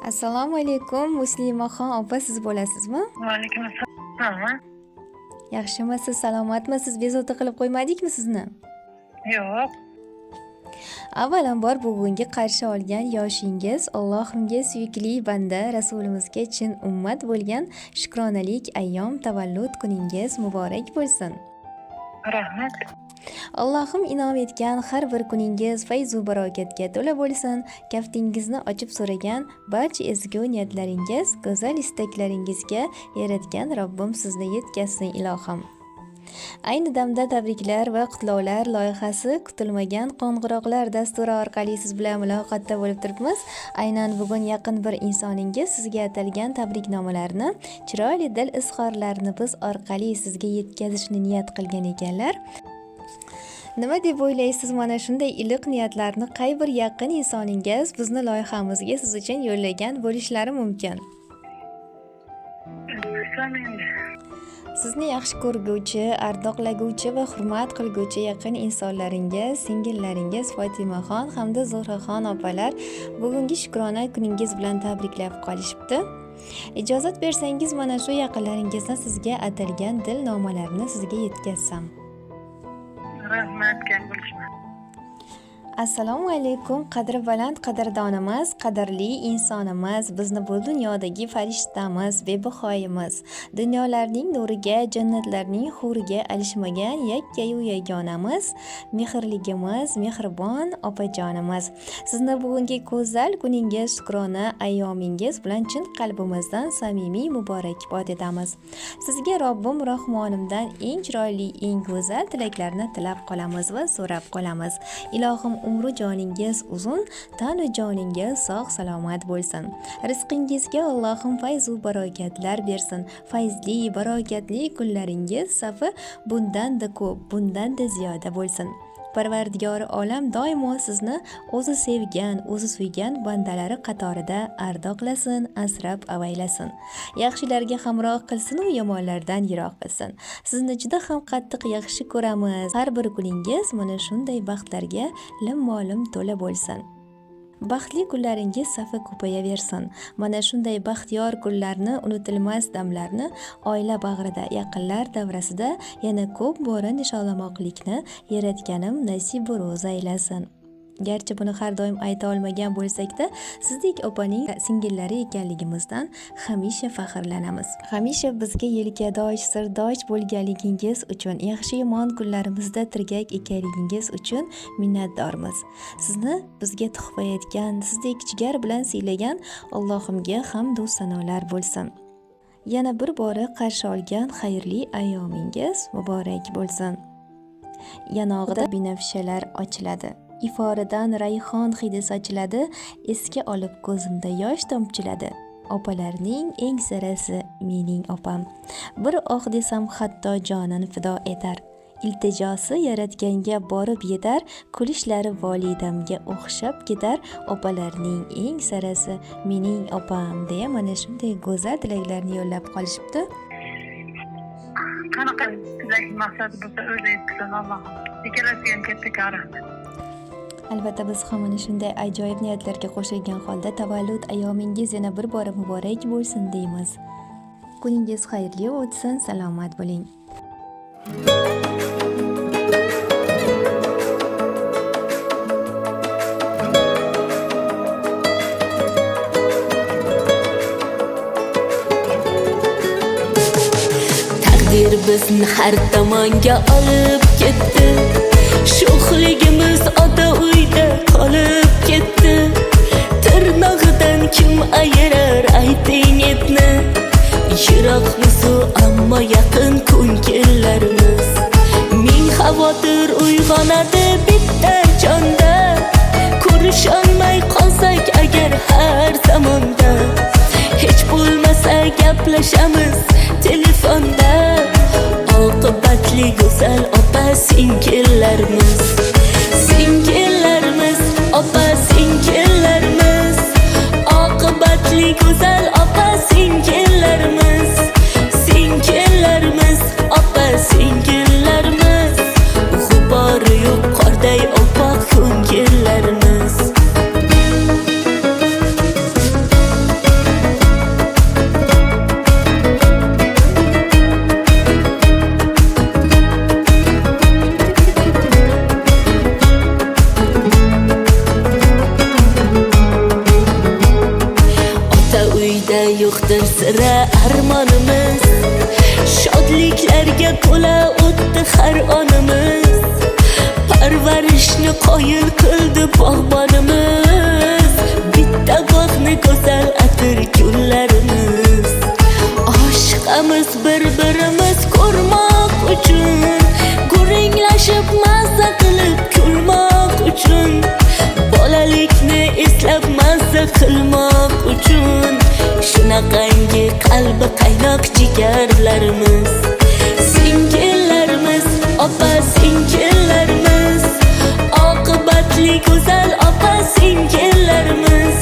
Assalomu alaykum, Muslimaxon opa, siz bo'lasizmi? Vaalaykum assalom. Yaxshimisiz, salomatmisiz? Bezovta qilib qo'ymadikmi sizni? Yo'q. Avvalambor bugungi qarshi olgan yoshingiz Allohimga suyukli banda, rasulimizga chin ummat bo'lgan shukronalik ayyom tavallud kuningiz muborak bo'lsin. Rahmat. Allohim inom etgan har bir kuningiz fayzu barokatga to'la bo'lsin. Kaftingizni ochib so'ragan barcha ezgu niyatlaringiz, go'zal istaklaringizga yaratgan Robbim sizni yetkazsin ilohim. Ayni damda tabriklar va qutlovlar loyihasi kutilmagan qo'ng'iroqlar dasturi orqali siz bilan muloqotda bo'lib turibmiz. Aynan bugun yaqin bir insoningiz sizga atalgan tabriknomalarni, chiroyli dil izhorlarini biz orqali sizga yetkazishni niyat qilgan ekanlar. Nima deb o'ylaysiz, mana shunday iliq niyatlarni qay bir yaqin insoningiz bizni loyihamizga siz uchun yo'llagan bo'lishlari mumkin? Sizni yaxshi ko'rguvchi, ardoqlaguvchi va hurmat qilguvchi yaqin insonlaringiz, singillaringiz Fotimaxon hamda Zuhraxon opalar bugungi shukrona kuningiz bilan tabriklab qolishibdi. Ijozat bersangiz, mana shu yaqinlaringizdan sizga atalgan dilnomalarni sizga yetkazsam. Rahmat, kam bo'lishma. Assalomu alaykum, qadri baland qadrdonimiz, qadrli insonimiz, bizni bu dunyodagi farishtamiz, bebahoyimiz, dunyolarning nuriga, jannatlarning huriga alishmagan yakkayu yagonamiz, mehrligimiz, mehribon opajonimiz. Sizni bugungi go'zal kuningiz, shukrona ayyomingiz bilan chin qalbimizdan samimiy muborakbod etamiz. Sizga Robbim Rahmonimdan eng chiroyli, eng go'zal tilaklarni tilab qolamiz va so'rab qolamiz. Ilohim umru joningiz uzun, tanu joningiz sog' salomat bo'lsin. Rizqingizga Allohim fayzu barokatlar bersin. Fayzli, barokatli kunlaringiz safi bundan-da ko'p, bundan-da ziyoda bo'lsin. Parvardigori olam doimo sizni o'zi sevgan, o'zi suygan bandalari qatorida ardoqlasin, asrab avaylasin. Yaxshilarga hamroh qilsin u yomonlardan yiroq qilsin. Sizni juda ham qattiq yaxshi ko'ramiz. Har bir kuningiz mana shunday baxtlarga lim-molim to'la bo'lsin. Baxtli kunlaringiz safi ko'payaversin. Mana shunday baxtiyor kunlarni, unutilmas damlarni oila bag'rida, yaqinlar davrasida yana ko'p bora nishonlamoqlikni yaratganim nasib ro'za aylasin. Garchi buni har doim ayta olmagan bo'lsak-da, sizdek opaning singillari ekanligimizdan hamisha faxrlanamiz. Hamisha bizga yelkadosh, sirdosh bo'lganligingiz uchun, yaxshi yomon kunlarimizda tirgak ekanligingiz uchun minnatdormiz. Sizni bizga tuhfa etgan, sizdek jigar bilan siylagan Allohimga hamd va sanolar bo'lsin. Yana bir bora qarshi olgan xayrli ayyomingiz muborak bo'lsin. Yanog'ida binafshalar ochiladi. Iforidan rayhon hidi sochiladi, esga olib ko'zimda yosh tomchiladi. Opalarning eng sarasi mening opam. Bir oh desam hatto jonin fido etar. Iltijosi yaratganga borib yetar, kulishlari volidamga o'xshab ketar. Opalarning eng sarasi mening opam deya mana shunday go'zal tilaklarni yo'llab qolishibdi. Qanaqa tilak maqsadi bo'lsa o'zi yetkazsin Allohim. Ikkalasiga ham katta rahmat. Albatta biz ham mana shunday ajoyib niyatlarga qo'shilgan holda tavallud ayyomingiz yana bir bora muborak bo'lsin deymiz. Kuningiz xayrli o'tsin, salomat bo'ling. Taqdir bizni har tomonga olib ketdi. Sho'xligimiz ota uyda qolib ketdi. Tirnog'idan kim ayirar ayting etni. Yiroqmiz ammo yaqin kunlarimiz. Ming xavotir uyg'onadi bitta jonda. Ko'risholmay qolsak agar har zamonda. Hech bo'lmasa gaplashamiz telefonda. Oqibatli go'zal opa singillarimiz. Singillarimiz, opa singillarimiz. Oqibatli go'zal opa singillarimiz. Singillarimiz, opa singillarimiz. G'ubori yo'q qorday oppoq ko'ngillarimiz. yo'qdir sira armonimiz. Shodliklarga to'la o'tdi har onimiz. Parvarishni qoyil qildi bog'bonimiz. Bitta bog'ni go'zal atir gullarimiz. Oshiqamiz bir-birimiz ko'rmoq uchun, guringlashib mazza qilib kulmoq uchun, bolalikni eslab mazza qilmoq uchun. Shunaqangi qalbi qaynoq jigarlarimiz, singillarimiz, opa singillarimiz, oqibatli go'zal opa singillarimiz.